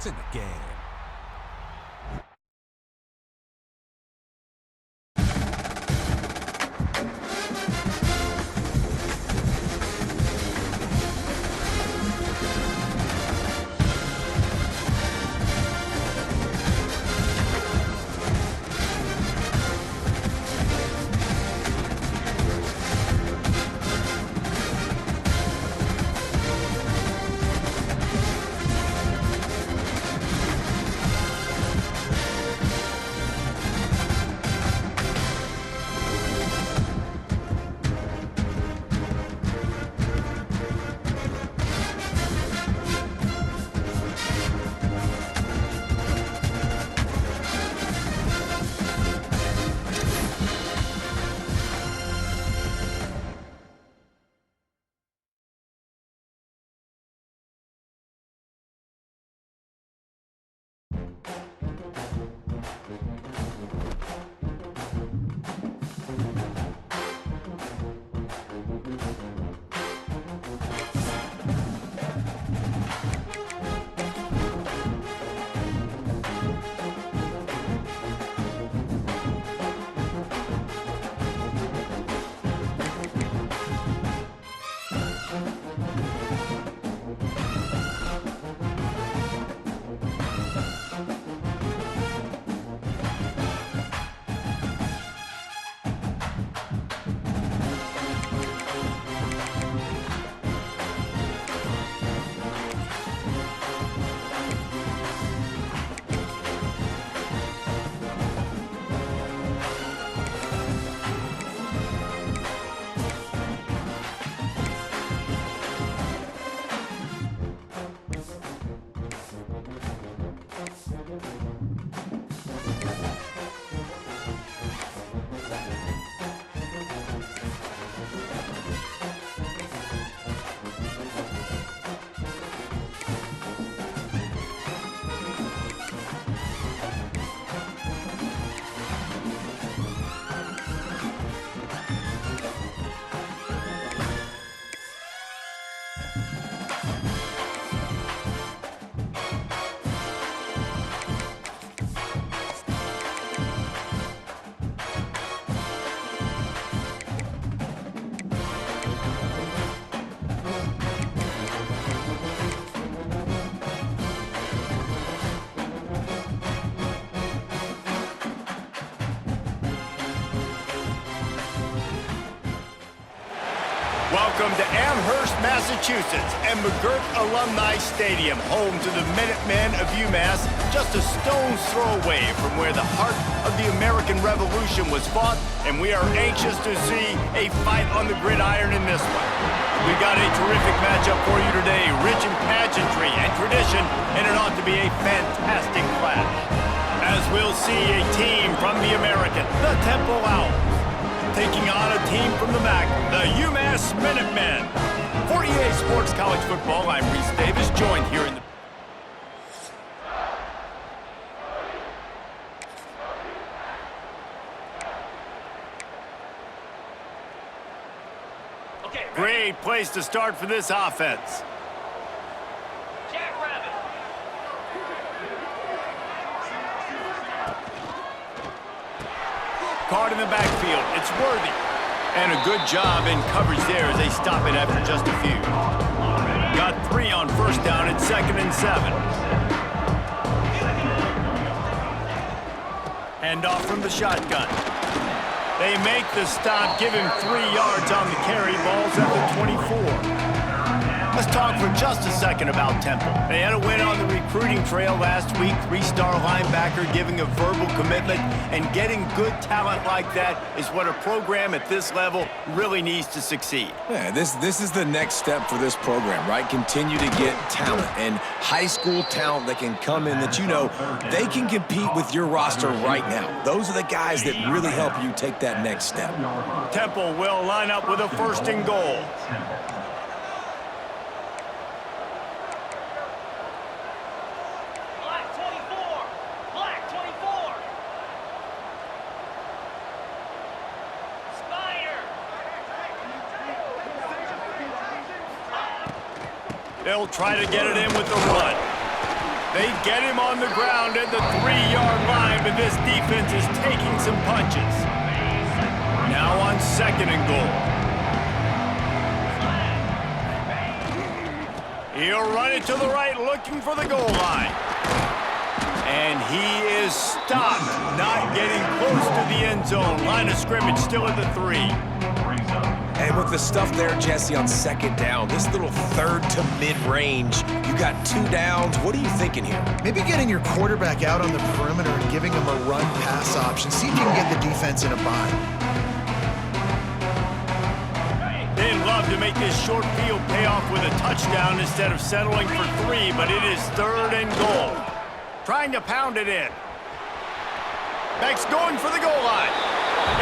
It's in the game. Welcome to Amherst, Massachusetts, and McGirt Alumni Stadium, home to the Minutemen of UMass, just a stone's throw away from where the heart of the American Revolution was fought, and we are anxious to see a fight on the gridiron in this one. We've got a terrific matchup for you today, rich in pageantry and tradition, and it ought to be a fantastic clash. As we'll see a team from the American, the Temple Owls, taking on a team from the MAC, the UMass Minutemen. For EA Sports College Football, I'm Reese Davis, joined here in the... Great place to start for this offense. Caught in the backfield, it's Worthy. And a good job in coverage there as they stop it after just a few. Got 3 on first down and 2nd and 7. Hand off from the shotgun. They make the stop, give him 3 yards on the carry, balls at the 24. Let's talk for just a second about Temple. They had a win on the recruiting trail last week, 3-star linebacker giving a verbal commitment, and getting good talent like that is what a program at this level really needs to succeed. Yeah, this is the next step for this program, right? Continue to get talent and high school talent that can come in that you know they can compete with your roster right now. Those are the guys that really help you take that next step. Temple will line up with a 1st and goal. They'll try to get it in with the run. They get him on the ground at the 3-yard line, but this defense is taking some punches. Now on 2nd and goal. He'll run it to the right, looking for the goal line. And he is stopped, not getting close to the end zone. Line of scrimmage still at the 3. And with the stuff there, Jesse, on 2nd down, this little 3rd to mid-range, you got 2 downs. What are you thinking here? Maybe getting your quarterback out on the perimeter and giving him a run-pass option. See if you can get the defense in a bind. They'd love to make this short field pay off with a touchdown instead of settling for 3, but it is 3rd and goal. Trying to pound it in. Beck's going for the goal line.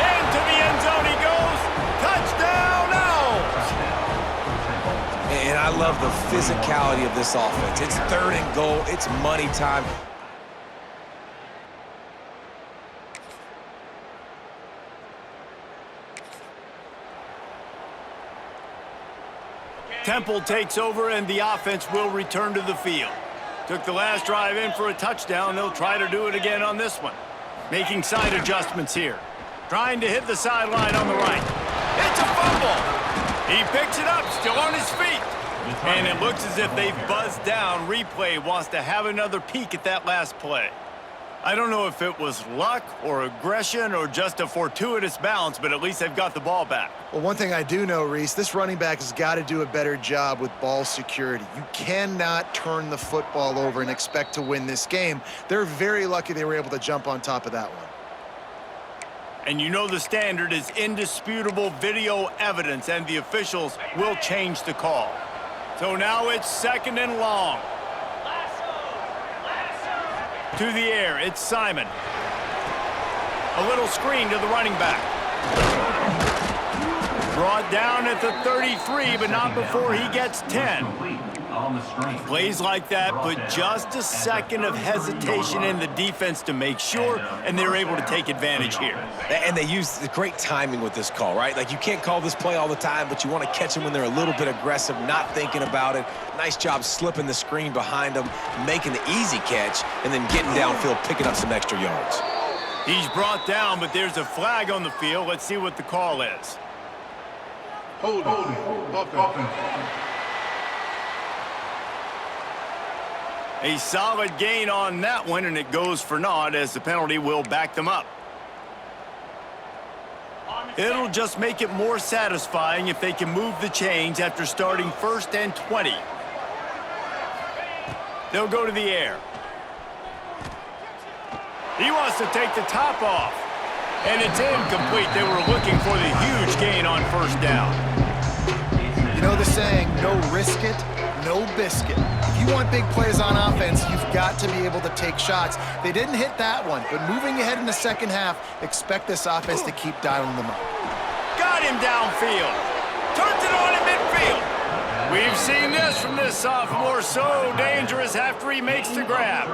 Into the end zone he goes. Touchdown, Owls! And I love the physicality of this offense. It's 3rd and goal. It's money time. Temple takes over and the offense will return to the field. Took the last drive in for a touchdown. They'll try to do it again on this one. Making side adjustments here. Trying to hit the sideline on the right. It's a fumble. He picks it up, still on his feet. And it looks as if they've buzzed down. Replay wants to have another peek at that last play. I don't know if it was luck or aggression or just a fortuitous bounce, but at least they've got the ball back. Well, one thing I do know, Reese, this running back has got to do a better job with ball security. You cannot turn the football over and expect to win this game. They're very lucky they were able to jump on top of that one. And you know the standard is indisputable video evidence, and the officials will change the call. So now it's 2nd and long. To the air, it's Simon. A little screen to the running back. Brought down at the 33, but not before he gets 10. Plays like that put just a second of hesitation in the defense to make sure, and they're able to take advantage here. And they use the great timing with this call, right? Like, you can't call this play all the time, but you want to catch them when they're a little bit aggressive, not thinking about it. Nice job slipping the screen behind them, making the easy catch, and then getting downfield, picking up some extra yards. He's brought down, but there's a flag on the field. Let's see what the call is. Hold on. A solid gain on that one, and it goes for naught as the penalty will back them up. It'll just make it more satisfying if they can move the chains after starting 1st and 20. They'll go to the air. He wants to take the top off. And it's incomplete. They were looking for the huge gain on 1st down. You know the saying, no risk it, no biscuit. If you want big plays on offense, you've got to be able to take shots. They didn't hit that one, but moving ahead in the 2nd half, expect this offense to keep dialing them up. Got him downfield. Turns it on in midfield. We've seen this from this sophomore, so dangerous after he makes the grab.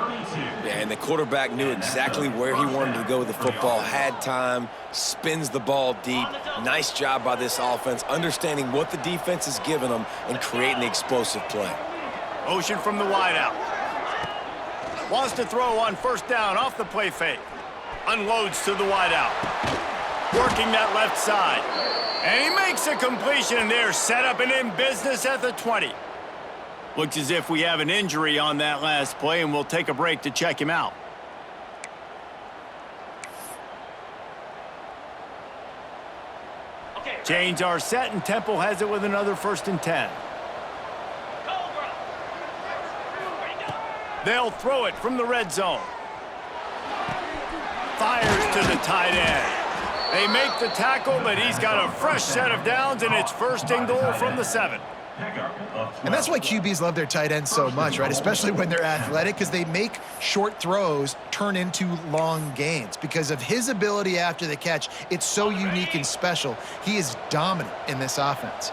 Yeah, and the quarterback knew exactly where he wanted to go with the football, had time, spins the ball deep. Nice job by this offense, understanding what the defense is giving them and creating the explosive play. Motion from the wideout. Wants to throw on 1st down off the play fake. Unloads to the wideout. Working that left side. And he makes a completion there, set up and in business at the 20. Looks as if we have an injury on that last play, and we'll take a break to check him out. Chains are set, and Temple has it with another 1st and 10. They'll throw it from the red zone. Fires to the tight end. They make the tackle, but he's got a fresh set of downs, and it's 1st and goal from the 7. And that's why QBs love their tight ends so much, right? Especially when they're athletic, because they make short throws turn into long gains. Because of his ability after the catch, it's so unique and special. He is dominant in this offense.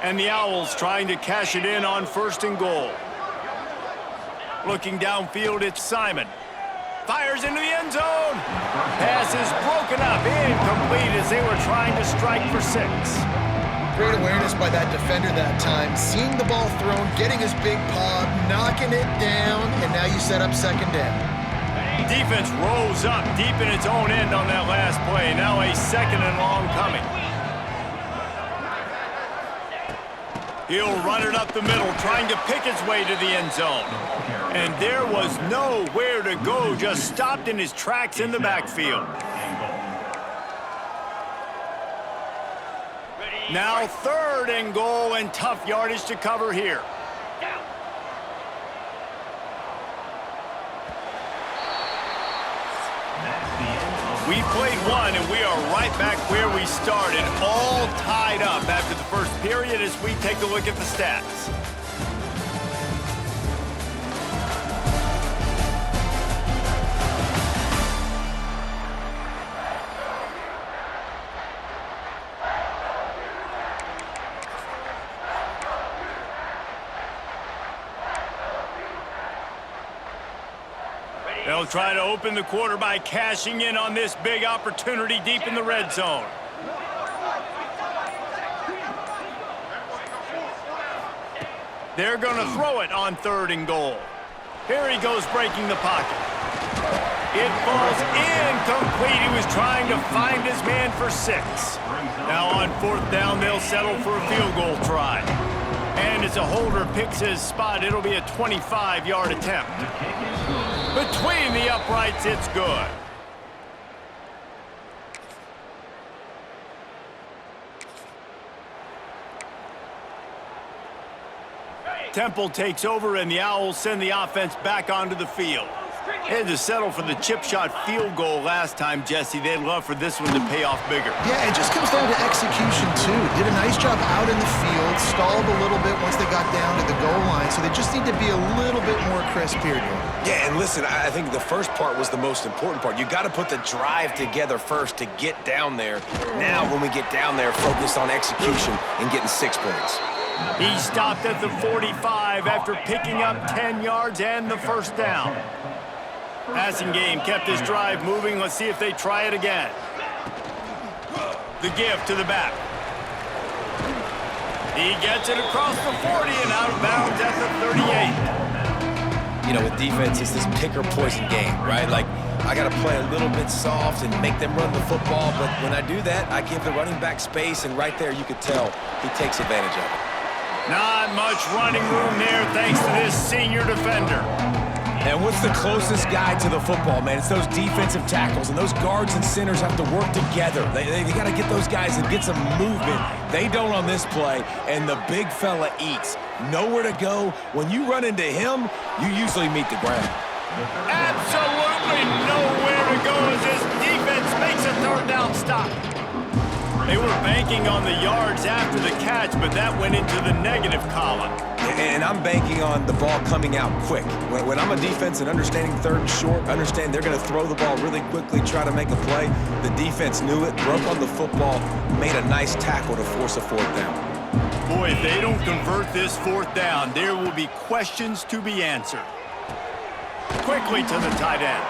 And the Owls trying to cash it in on 1st and goal. Looking downfield, it's Simon. Fires into the end zone. Pass is broken up, incomplete as they were trying to strike for 6. great awareness by that defender that time. Seeing the ball thrown, getting his big paw, knocking it down, and now you set up second down. Defense rose up deep in its own end on that last play. Now a second and long coming. He'll run it up the middle, trying to pick its way to the end zone. And there was nowhere to go, just stopped in his tracks in the backfield. Now 3rd and goal, and tough yardage to cover here. We played one, and we are right back where we started, all tied up after the first period as we take a look at the stats. They'll try to open the quarter by cashing in on this big opportunity deep in the red zone. They're going to throw it on 3rd and goal. Here he goes breaking the pocket. It falls incomplete. He was trying to find his man for 6. Now on 4th down, they'll settle for a field goal try. And as a holder picks his spot, it'll be a 25-yard attempt. Between the uprights, it's good. Temple takes over, and the Owls send the offense back onto the field. They had to settle for the chip shot field goal last time, Jesse. They'd love for this one to pay off bigger. Yeah, it just comes down to execution, too. Did a nice job out in the field, stalled a little bit once they got down to the goal line, so they just need to be a little bit more crisp here. Yeah, and listen, I think the first part was the most important part. You got to put the drive together first to get down there. Now, when we get down there, focus on execution and getting 6 points. He stopped at the 45 after picking up 10 yards and the first down. Passing game kept his drive moving. Let's see if they try it again. The give to the back. He gets it across the 40 and out of bounds at the 38. You know, with defense, it's this pick or poison game, right? Like, I got to play a little bit soft and make them run the football, but when I do that, I give the running back space, and right there you could tell he takes advantage of it. Not much running room there thanks to this senior defender. And what's the closest guy to the football, man? It's those defensive tackles, and those guards and centers have to work together. They got to get those guys and get some movement. They don't on this play, and the big fella eats. Nowhere to go. When you run into him, you usually meet the ground. Absolutely nowhere to go as this defense makes a 3rd down stop. They were banking on the yards after the catch, but that went into the negative column. And I'm banking on the ball coming out quick. When I'm a defense and understanding 3rd and short, understand they're going to throw the ball really quickly, try to make a play. The defense knew it, broke on the football, made a nice tackle to force a 4th down. Boy, if they don't convert this 4th down, there will be questions to be answered. Quickly to the tight end.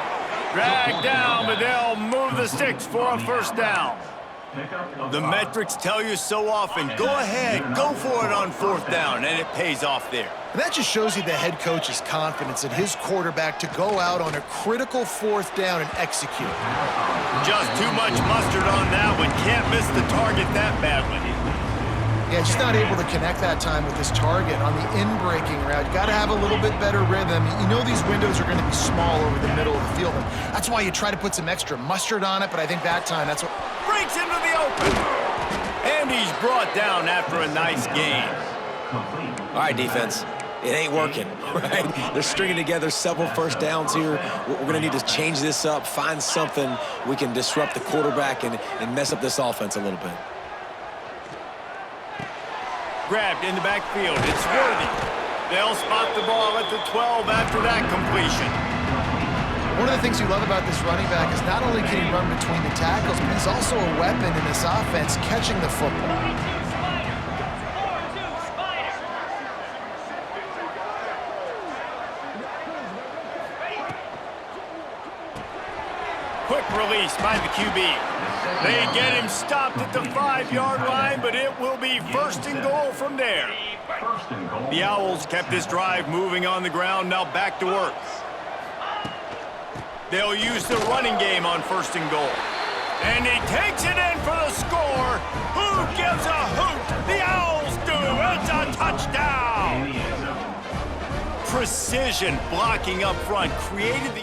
Dragged down, but they'll move the sticks for a 1st down. The metrics tell you so often, go ahead, go for it on 4th down, and it pays off there. And that just shows you the head coach's confidence in his quarterback to go out on a critical 4th down and execute. Just too much mustard on that one. Can't miss the target that badly. Yeah, just not able to connect that time with his target on the in-breaking route. You got to have a little bit better rhythm. You know these windows are going to be small over the middle of the field. And that's why you try to put some extra mustard on it, but I think that time that's what... Breaks into the open. And he's brought down after a nice gain. All right, defense. It ain't working, right? They're stringing together several 1st downs here. We're going to need to change this up, find something we can disrupt the quarterback and mess up this offense a little bit. Grabbed in the backfield. It's Worthy. They'll spot the ball at the 12 after that completion. One of the things you love about this running back is not only can he run between the tackles, but he's also a weapon in this offense catching the football. Quick release by the QB. They get him stopped at the 5-yard line, but it will be 1st and goal from there. The Owls kept this drive moving on the ground, now back to work. They'll use the running game on 1st and goal. And he takes it in for the score. Who gives a hoot? The Owls do. It's a touchdown. Precision blocking up front created the...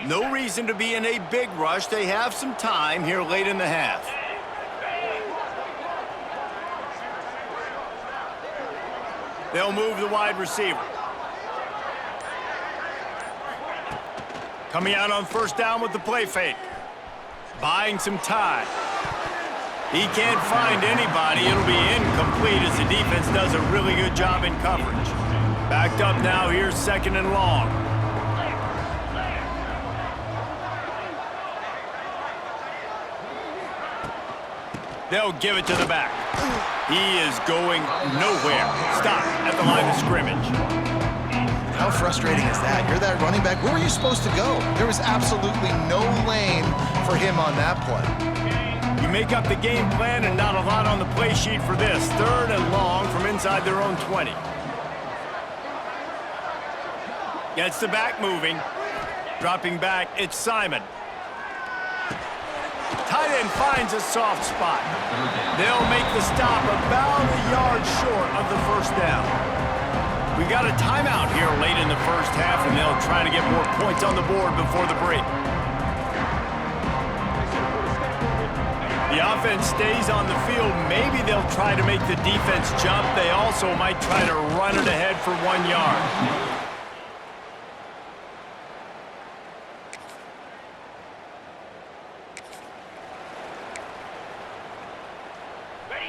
No reason to be in a big rush. They have some time here late in the half. They'll move the wide receiver. Coming out on 1st down with the play fake. Buying some time. He can't find anybody. It'll be incomplete as the defense does a really good job in coverage. Backed up now. Here's 2nd and long. They'll give it to the back. He is going nowhere. Stop at the line of scrimmage. How frustrating is that? You're that running back. Where were you supposed to go? There was absolutely no lane for him on that play. You make up the game plan and not a lot on the play sheet for this. 3rd and long from inside their own 20. Gets the back moving. Dropping back, it's Simon. Tight end finds a soft spot. They'll make the stop about a yard short of the 1st down. We got a timeout here late in the 1st half, and they'll try to get more points on the board before the break. The offense stays on the field. Maybe they'll try to make the defense jump. They also might try to run it ahead for 1 yard.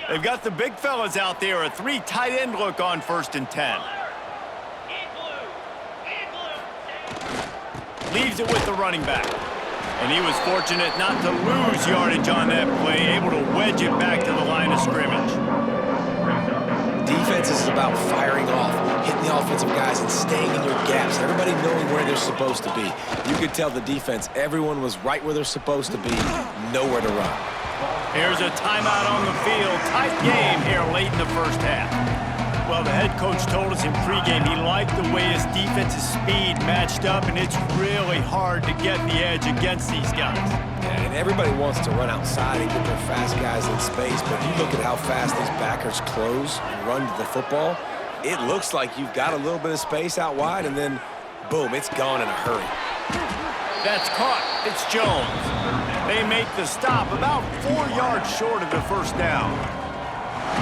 They've got the big fellas out there, a 3 tight end look on 1st and 10. Leaves it with the running back. And he was fortunate not to lose yardage on that play, able to wedge it back to the line of scrimmage. Defense is about firing off, hitting the offensive guys and staying in your gaps, everybody knowing where they're supposed to be. You could tell the defense, everyone was right where they're supposed to be, nowhere to run. Here's a timeout on the field. Tight game here late in the 1st half. Well, the head coach told us in pregame he liked the way his defense's speed matched up, and it's really hard to get the edge against these guys. Yeah, and everybody wants to run outside and get their fast guys in space, but you look at how fast these backers close and run to the football, it looks like you've got a little bit of space out wide, and then, boom, it's gone in a hurry. That's caught. It's Jones. They make the stop about 4 yards short of the 1st down.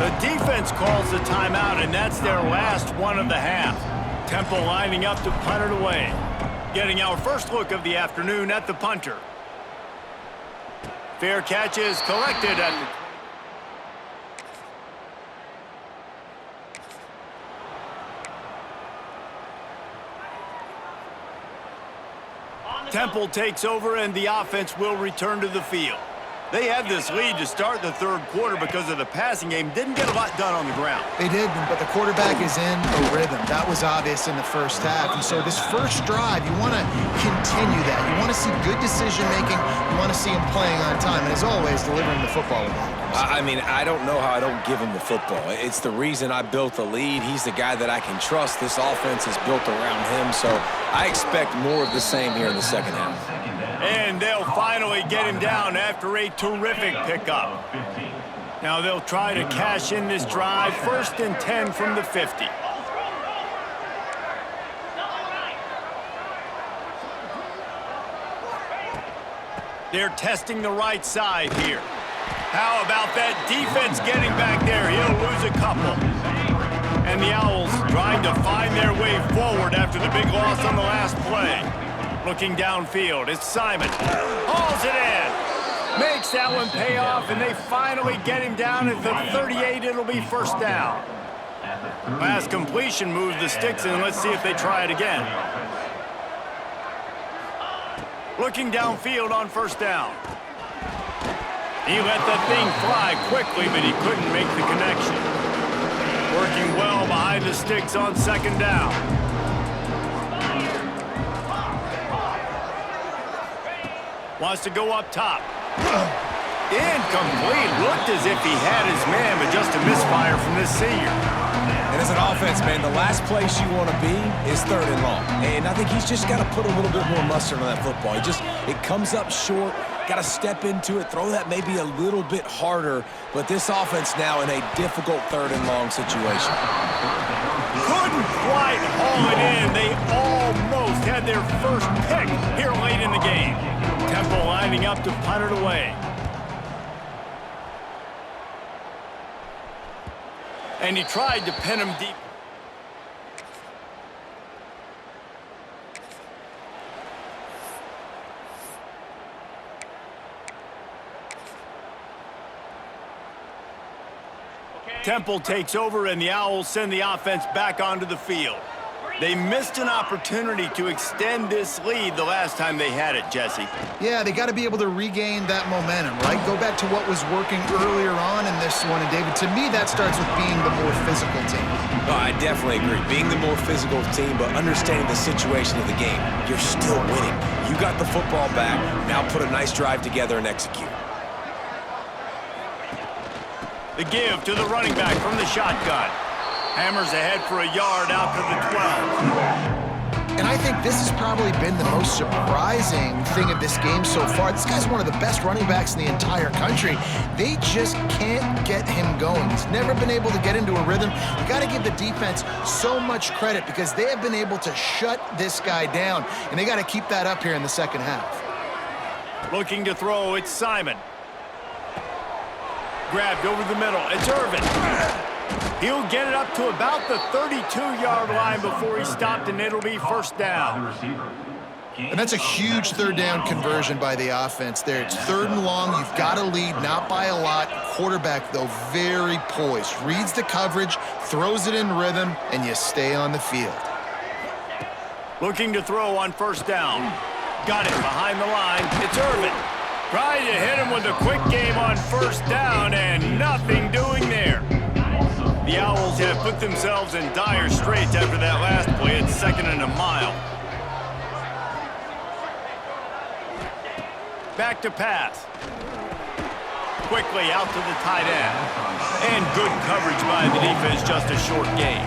The defense calls the timeout, and that's their last one of the half. Temple lining up to punt it away. Getting our first look of the afternoon at the punter. Fair catch is collected at the... Temple takes over, and the offense will return to the field. They had this lead to start the 3rd quarter because of the passing game. Didn't get a lot done on the ground. They did, but the quarterback is in a rhythm. That was obvious in the 1st half. And so this 1st drive, you want to continue that. You want to see good decision-making. You want to see him playing on time. And as always, delivering the football with accuracy. I mean, I don't know how I don't give him the football. It's the reason I built the lead. He's the guy that I can trust. This offense is built around him, so I expect more of the same here in the 2nd half. And they'll finally get him down after a terrific pickup. Now they'll try to cash in this drive. 1st and 10 from the 50. They're testing the right side here. How about that defense getting back there? He'll lose a couple. And the Owls trying to find their way forward after the big loss on the last play. Looking downfield, it's Simon. Hauls it in. Makes that one pay off, and they finally get him down at the 38. It'll be 1st down. Last completion moves the sticks, and let's see if they try it again. Looking downfield on 1st down. He let that thing fly quickly, but he couldn't make the connection. Working well behind the sticks on second down. Wants to go up top. Incomplete. Looked as if he had his man, but just a misfire from this senior. And as an offense, man, the last place you want to be is 3rd and long. And I think he's just got to put a little bit more mustard on that football. It comes up short, got to step into it, throw that maybe a little bit harder. But this offense now in a difficult 3rd and long situation. Couldn't quite haul it in. They almost had their first pick here late in the game. Temple lining up to punt it away. And he tried to pin him deep. Temple takes over, and the Owls send the offense back onto the field. They missed an opportunity to extend this lead the last time they had it, Jesse. Yeah, they got to be able to regain that momentum, right? Go back to what was working earlier on in this one. And, David, to me, that starts with being the more physical team. Oh, I definitely agree. Being the more physical team, but understanding the situation of the game. You're still winning. You got the football back. Now put a nice drive together and execute. The give to the running back from the shotgun. Hammers ahead for a yard out to the 12. And I think this has probably been the most surprising thing of this game so far. This guy's one of the best running backs in the entire country. They just can't get him going. He's never been able to get into a rhythm. You got to give the defense so much credit because they have been able to shut this guy down, and they got to keep that up here in the second half. Looking to throw, it's Simon. Grabbed over the middle, it's Irvin. He'll get it up to about the 32-yard line before he's stopped, and it'll be first down. And that's a huge 3rd down conversion by the offense there. It's 3rd and long. You've got to lead, not by a lot. Quarterback, though, very poised. Reads the coverage, throws it in rhythm, and you stay on the field. Looking to throw on first down. Got it behind the line. It's Irvin. Trying to hit him with a quick game on first down, and nothing doing there. The Owls have put themselves in dire straits after that last play. It's 2nd and a mile. Back to pass. Quickly out to the tight end. And good coverage by the defense, just a short gain.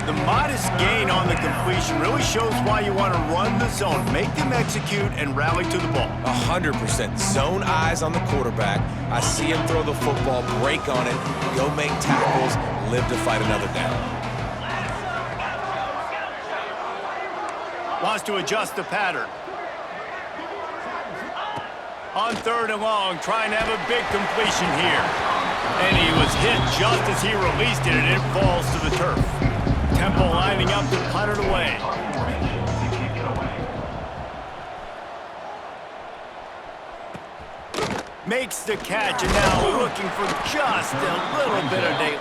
The modest gain on the completion really shows why you want to run the zone. Make them execute and rally to the ball. 100%. Zone eyes on the quarterback. I see him throw the football, break on it, go make tackles, live to fight another down. Wants to adjust the pattern. On 3rd and long, trying to have a big completion here. And he was hit just as he released it, and it falls to the turf. Temple lining up to punt it away. Makes the catch, and now looking for just a little bit of daylight.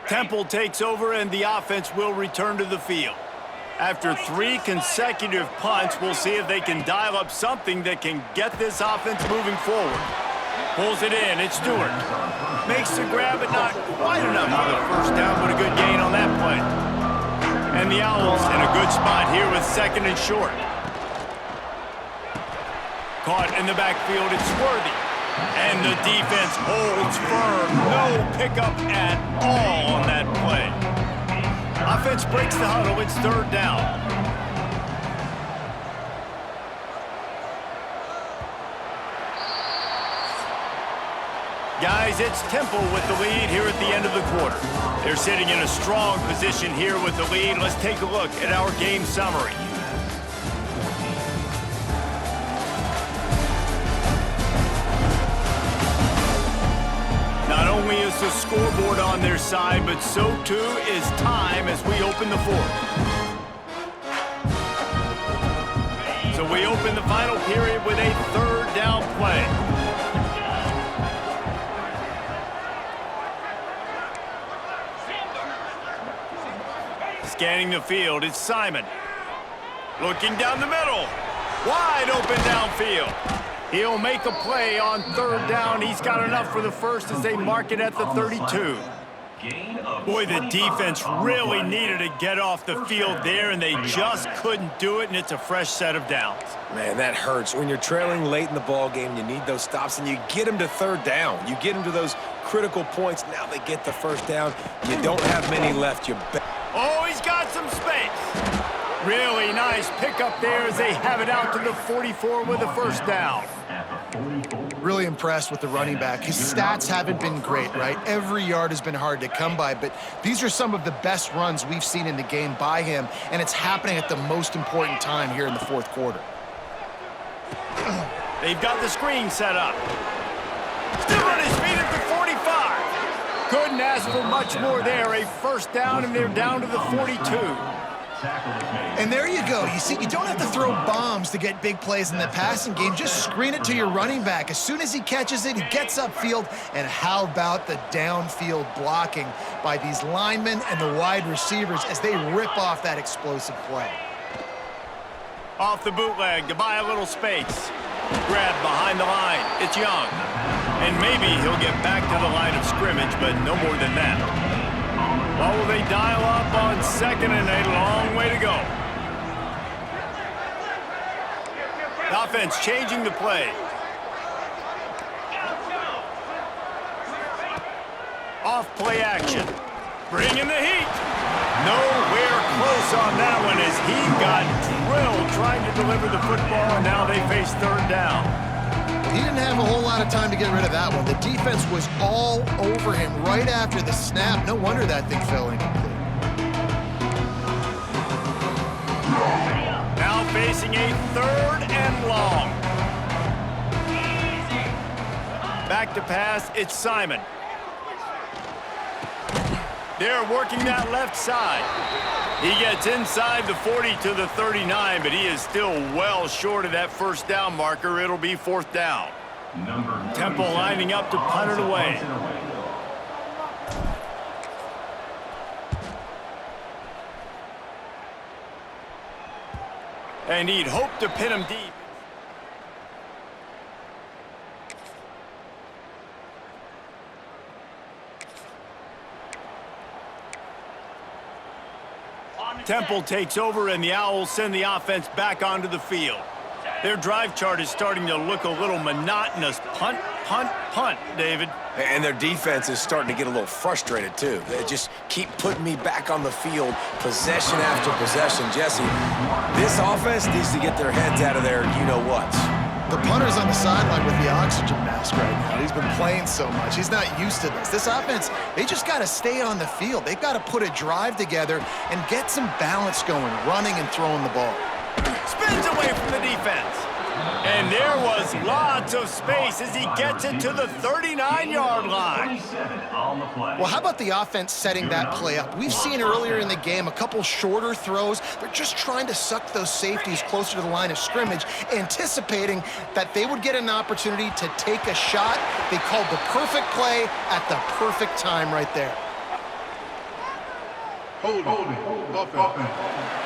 Temple takes over, and the offense will return to the field. After 3 consecutive punts, we'll see if they can dial up something that can get this offense moving forward. Pulls it in, it's Stewart. Makes the grab, but not quite enough for the first down, but a good gain on that play. And the Owls in a good spot here with 2nd and short. Caught in the backfield, it's Worthy. And the defense holds firm. No pickup at all on that play. Offense breaks the huddle. It's 3rd down. Guys, it's Temple with the lead here at the end of the quarter. They're sitting in a strong position here with the lead. Let's take a look at our game summary. Not only is the scoreboard on their side, but so too is time as we open the 4th. So we open the final period with a 3rd down play. Scanning the field, it's Simon. Looking down the middle. Wide open downfield. He'll make a play on third down. He's got enough for the first as they mark it at the 32. Boy, the defense really needed to get off the field there, and they just couldn't do it, and it's a fresh set of downs. Man, that hurts. When you're trailing late in the ball game, you need those stops, and you get them to third down. You get them to those critical points. Now they get the first down. You don't have many left. Oh, he's got some space. Really nice pickup there as they have it out to the 44 with a first down. Really impressed with the running back. His stats haven't been great, right? Every yard has been hard to come by, but these are some of the best runs we've seen in the game by him, and it's happening at the most important time here in the fourth quarter. They've got the screen set up. Still on his feet at the 45. Couldn't ask for much more there. A first down, and they're down to the 42. And there you go. You see, you don't have to throw bombs to get big plays in the passing game. Just screen it to your running back. As soon as he catches it, he gets upfield. And how about the downfield blocking by these linemen and the wide receivers as they rip off that explosive play? Off the bootleg to buy a little space. Grab behind the line. It's Young. And maybe he'll get back to the line of scrimmage, but no more than that. Well, will they dial up on second and a long way to go? The offense changing the play. Off play action. Bringing the heat. Nowhere close on that one as he got drilled trying to deliver the football, and now they face third down. He didn't have a whole lot of time to get rid of that one. The defense was all over him right after the snap. No wonder that thing fell incomplete. Now facing a third and long. Back to pass, it's Simon. They're working that left side. He gets inside the 40 to the 39, but he is still well short of that first down marker. It'll be fourth down. Temple lining up to punt it away. And he'd hope to pin him deep. Temple takes over, and the Owls send the offense back onto the field. Their drive chart is starting to look a little monotonous. Punt, punt, punt, David. And their defense is starting to get a little frustrated, too. They just keep putting me back on the field, possession after possession. Jesse, this offense needs to get their heads out of their you-know-whats. The punter's on the sideline with the oxygen mask right now. He's been playing so much. He's not used to this. This offense, they just got to stay on the field. They've got to put a drive together and get some balance going, running and throwing the ball. Spins away from the defense. And there was lots of space as he gets it to the 39-yard line. Well, how about the offense setting that play up? We've seen earlier in the game a couple shorter throws. They're just trying to suck those safeties closer to the line of scrimmage, anticipating that they would get an opportunity to take a shot. They called the perfect play at the perfect time right there. Hold it. Offense.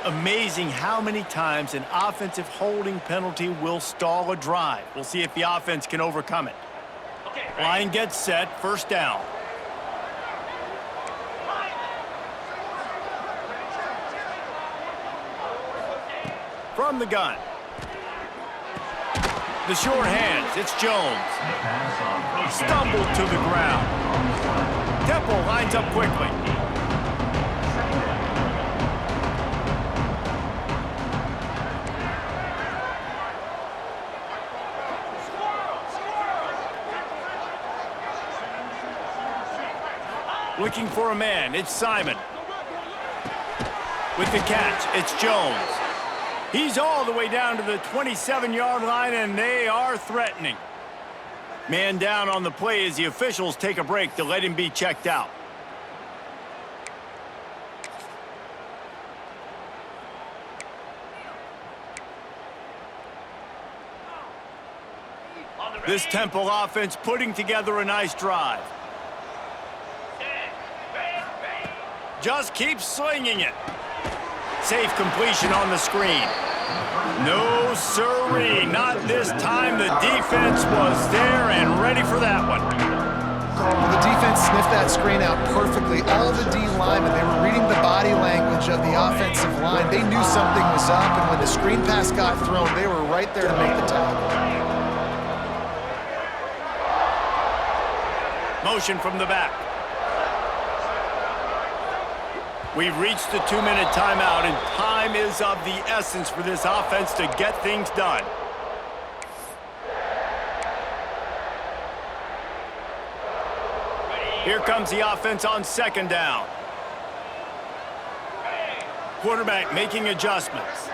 Amazing how many times an offensive holding penalty will stall a drive. We'll see if the offense can overcome it. Line gets set, first down. From the gun. The short hands, it's Jones. Stumbled to the ground. Temple lines up quickly. Looking for a man, it's Simon. With the catch, it's Jones. He's all the way down to the 27-yard line, and they are threatening. Man down on the play as the officials take a break to let him be checked out. This Temple offense putting together a nice drive. Just keep slinging it. Safe completion on the screen. No siree, not this time. The defense was there and ready for that one. The defense sniffed that screen out perfectly. All the D linemen, they were reading the body language of the offensive line. They knew something was up, and when the screen pass got thrown, they were right there to make the tackle. Motion from the back. We've reached the 2-minute timeout, and time is of the essence for this offense to get things done. Here comes the offense on 2nd down. Quarterback making adjustments.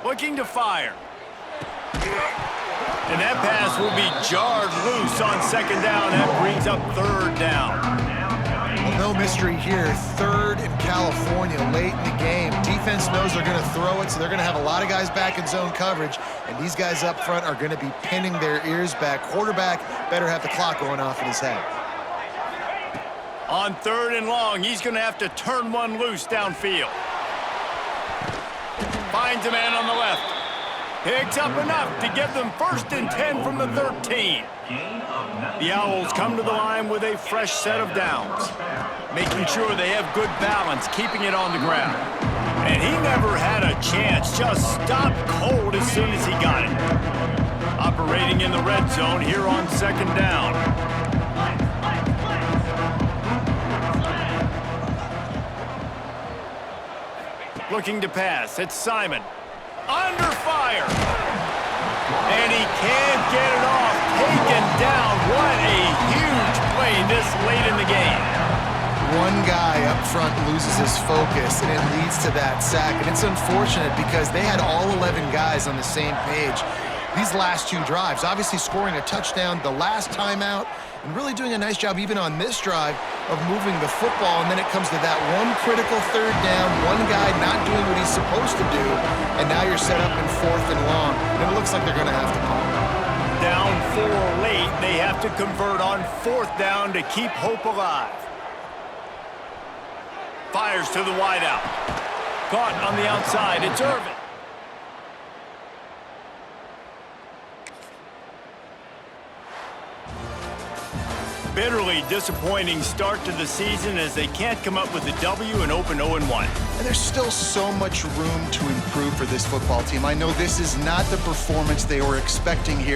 Looking to fire. And that pass will be jarred loose on 2nd down. That brings up 3rd down. Well, no mystery here. 3rd in California late in the game. Defense knows they're going to throw it, so they're going to have a lot of guys back in zone coverage, and these guys up front are going to be pinning their ears back. Quarterback better have the clock going off in his head. On 3rd and long, he's going to have to turn one loose downfield. Finds a man on the left. Picks up enough to give them 1st and 10 from the 13. The Owls come to the line with a fresh set of downs, making sure they have good balance, keeping it on the ground. And he never had a chance, just stopped cold as soon as he got it. Operating in the red zone here on 2nd down. Looking to pass, it's Simon. Under fire. And he can't get it off. Taken down. What a huge play this late in the game. One guy up front loses his focus, and it leads to that sack. And it's unfortunate because they had all 11 guys on the same page. These last 2 drives, obviously scoring a touchdown the last time out, and really doing a nice job even on this drive of moving the football. And then it comes to that one critical 3rd down, one guy not doing what he's supposed to do, and now you're set up in 4th and long, and it looks like they're going to have to punt. Down 4 late, they have to convert on 4th down to keep hope alive. Fires to the wideout. Caught on the outside, it's Irvin. Bitterly disappointing start to the season as they can't come up with a W and open 0-1. And there's still so much room to improve for this football team. I know this is not the performance they were expecting here.